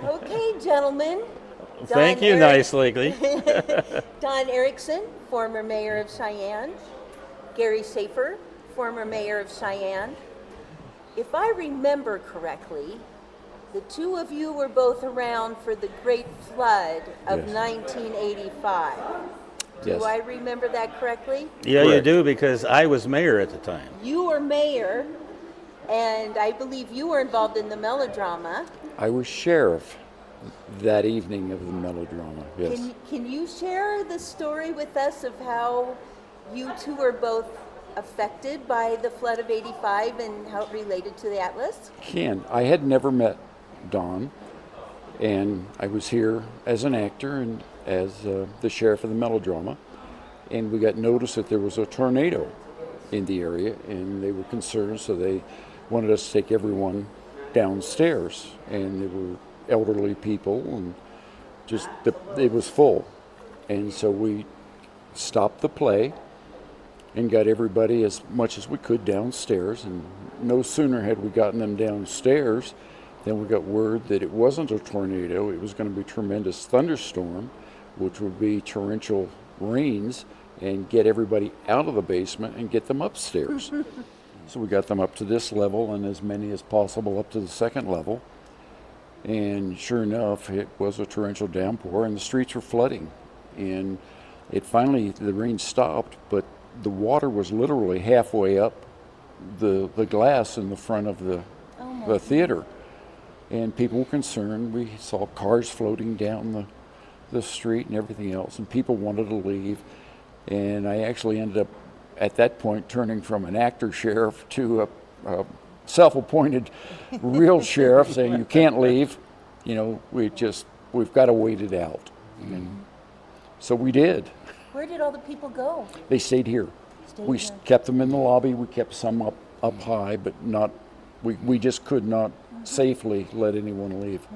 Okay, gentlemen. Thank you, nice lady. Don Erickson, former mayor of Cheyenne. Gary Schaeffer, former mayor of Cheyenne. If I remember correctly, the two of you were both around for the Great Flood of Yes. 1985. Yes. Do I remember that correctly? Yeah, you Correct. do, because I was mayor at the time. You were mayor, and I believe you were involved in the melodrama. I was sheriff that evening of the melodrama. Yes. Can you share the story with us of how you two were both affected by the flood of 85 and how it related to the Atlas? I had never met Don, and I was here as an actor and as the sheriff of the melodrama, and we got notice that there was a tornado in the area, and they were concerned, so they wanted us to take everyone downstairs, and there were elderly people, and it was full, and so we stopped the play and got everybody as much as we could downstairs, and no sooner had we gotten them downstairs than we got word that it wasn't a tornado, it was going to be a tremendous thunderstorm, which would be torrential rains, and get everybody out of the basement and get them upstairs. So we got them up to this level and as many as possible up to the second level. And sure enough, it was a torrential downpour and the streets were flooding. And the rain stopped, but the water was literally halfway up the glass in the front of the theater. And people were concerned. We saw cars floating down the street and everything else, and people wanted to leave. And I actually ended up, at that point, turning from an actor sheriff to a self-appointed real sheriff, saying, you can't leave. You know, we've got to wait it out. And so we did. Where did all the people go? They stayed here. We kept them in the lobby. We kept some up high, but not. We just could not safely let anyone leave.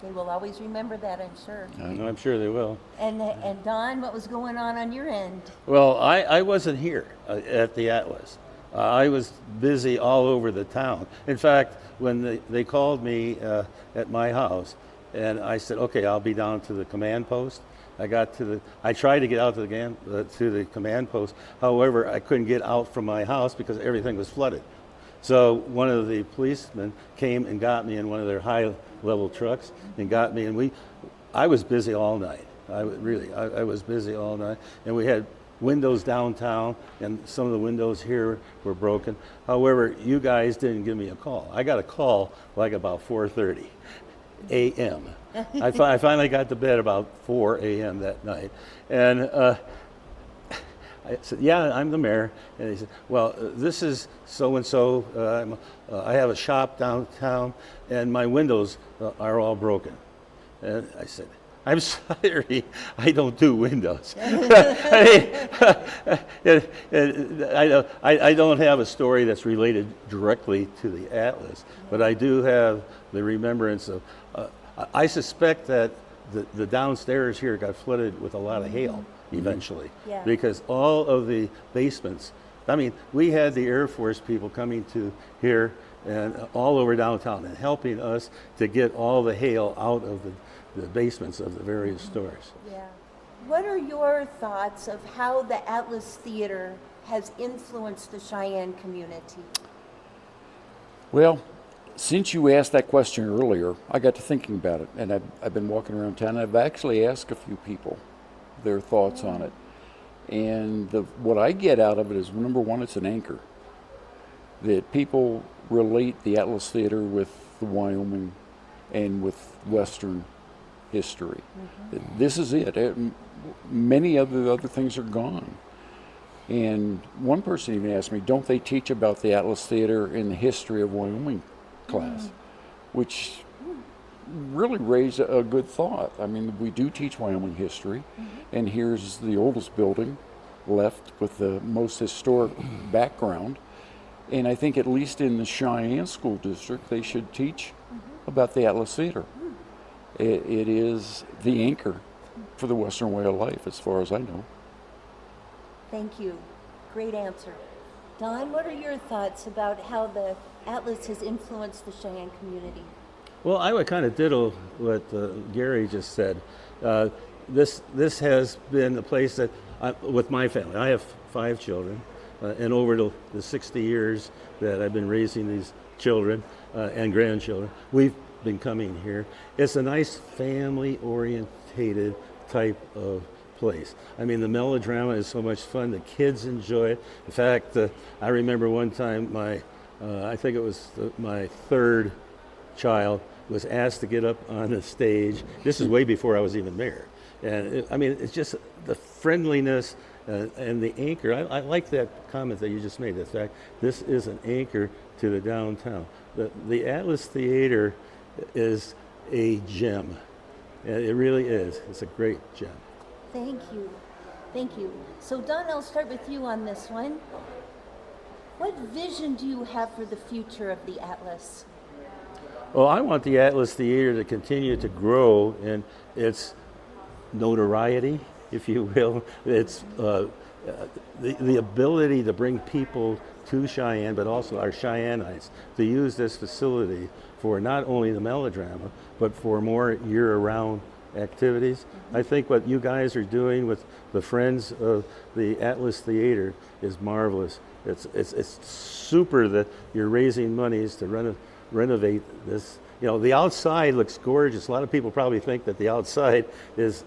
They will always remember that, I'm sure. I'm sure they will. And Don, what was going on your end? Well, I wasn't here at the Atlas. I was busy all over the town. In fact, when they called me at my house, and I said, okay, I'll be down to the command post. I tried to get out to the command post. However, I couldn't get out from my house because everything was flooded. So one of the policemen came and got me in one of their high-level trucks and got me, and I was busy all night. I was busy all night, and we had windows downtown, and some of the windows here were broken. However, you guys didn't give me a call. I got a call like about 4:30 a.m. I finally got to bed about 4 a.m. that night, and I said, yeah, I'm the mayor. And he said, well, this is so-and-so. I have a shop downtown, and my windows are all broken. And I said, I'm sorry, I don't do windows. I don't have a story that's related directly to the Atlas, but I do have the remembrance of, I suspect that the downstairs here got flooded with a lot of hail eventually, because all of the basements, I mean, we had the Air Force people coming to here and all over downtown and helping us to get all the hail out of the basements of the various stores. Yeah. What are your thoughts of how the Atlas Theater has influenced the Cheyenne community? Well, since you asked that question earlier, I got to thinking about it, and I've been walking around town, and I've actually asked a few people their thoughts on it. And what I get out of it is, number one, it's an anchor. That people relate the Atlas Theater with the Wyoming and with Western history. This is it. Many of the other things are gone. And one person even asked me, don't they teach about the Atlas Theater in the history of Wyoming class? Which really raised a good thought. I mean, we do teach Wyoming history, and here's the oldest building left with the most historic background. And I think at least in the Cheyenne School District, they should teach about the Atlas Theater. It is the anchor for the Western way of life, as far as I know. Thank you. Great answer. Don, what are your thoughts about how the Atlas has influenced the Cheyenne community? Well, I would kind of ditto what Gary just said. This has been a place that, with my family, I have 5 children, and over the 60 years that I've been raising these children and grandchildren, we've been coming here. It's a nice family-orientated type of place. I mean, the melodrama is so much fun. The kids enjoy it. In fact, I remember one time I think it was my 3rd child was asked to get up on the stage. This is way before I was even mayor. And I mean, it's just the friendliness and the anchor. I like that comment that you just made. The fact this is an anchor to the downtown. The Atlas Theater is a gem. It really is. It's a great gem. Thank you. Thank you. So Don, I'll start with you on this one. What vision do you have for the future of the Atlas? Well, I want the Atlas Theater to continue to grow in its notoriety, if you will. It's the ability to bring people to Cheyenne, but also our Cheyennites, to use this facility for not only the melodrama, but for more year-round activities. Mm-hmm. I think what you guys are doing with the Friends of the Atlas Theater is marvelous. It's super that you're raising monies to renovate this. You know, the outside looks gorgeous. A lot of people probably think that the outside is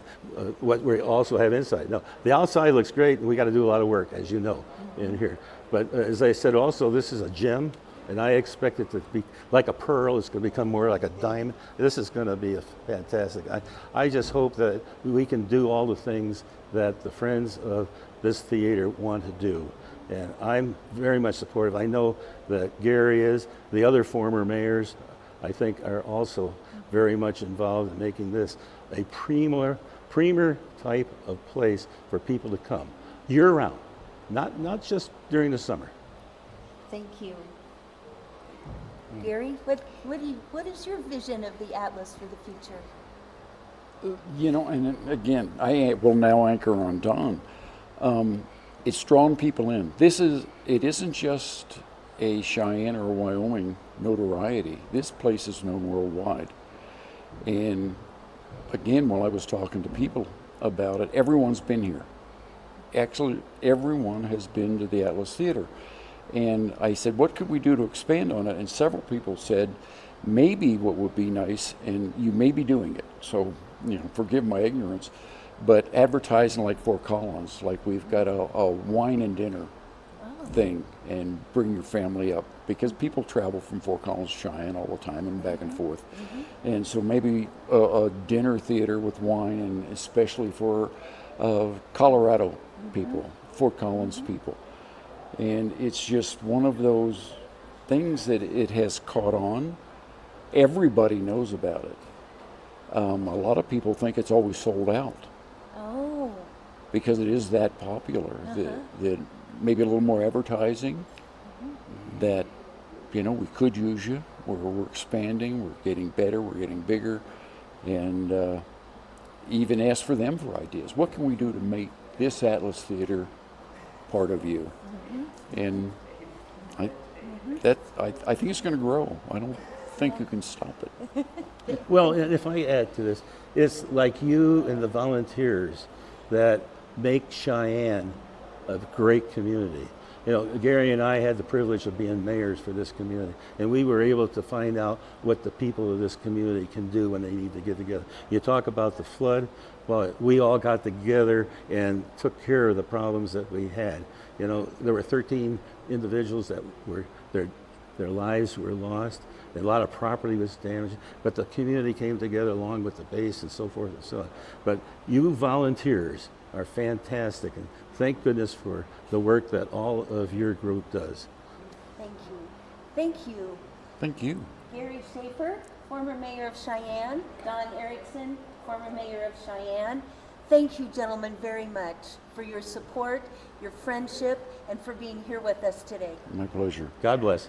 what we also have inside. No, the outside looks great, and we got to do a lot of work, as you know, in here. But as I said, also, this is a gem, and I expect it to be like a pearl. It's going to become more like a diamond. This is going to be fantastic. I just hope that we can do all the things that the Friends of this theater want to do. And I'm very much supportive. I know that Gary is. The other former mayors, I think, are also very much involved in making this a premier type of place for people to come year-round, not just during the summer. Thank you. Gary, what is your vision of the Atlas for the future? You know, and again, I will now anchor on Don. It's drawn people in. It isn't just a Cheyenne or Wyoming notoriety. This place is known worldwide. And again, while I was talking to people about it, everyone's been here. Actually, everyone has been to the Atlas Theater. And I said, what could we do to expand on it? And several people said, maybe what would be nice, and you may be doing it, so forgive my ignorance, but advertising like Fort Collins, like we've got a wine and dinner thing, and bring your family up, because people travel from Fort Collins to Cheyenne all the time and back and forth. Mm-hmm. And so maybe a dinner theater with wine, and especially for Colorado people, Fort Collins people. And it's just one of those things that it has caught on. Everybody knows about it. A lot of people think it's always sold out. Oh. Because it is that popular. That maybe a little more advertising. Mm-hmm. That, we could use you. We're expanding. We're getting better. We're getting bigger. And even ask for them for ideas. What can we do to make this Atlas Theater part of you? Mm-hmm. And I think it's going to grow. I don't think you can stop it. Well, and if I add to this, it's like you and the volunteers that make Cheyenne a great community. Gary and I had the privilege of being mayors for this community, and we were able to find out what the people of this community can do when they need to get together. You talk about the flood. Well, we all got together and took care of the problems that we had. There were 13 individuals that were their lives were lost. A lot of property was damaged, but the community came together along with the base and so forth and so on. But you volunteers are fantastic, and thank goodness for the work that all of your group does. Thank you. Thank you. Thank you. Gary Schaeffer, former mayor of Cheyenne. Don Erickson, former mayor of Cheyenne. Thank you, gentlemen, very much for your support, your friendship, and for being here with us today. My pleasure. God bless.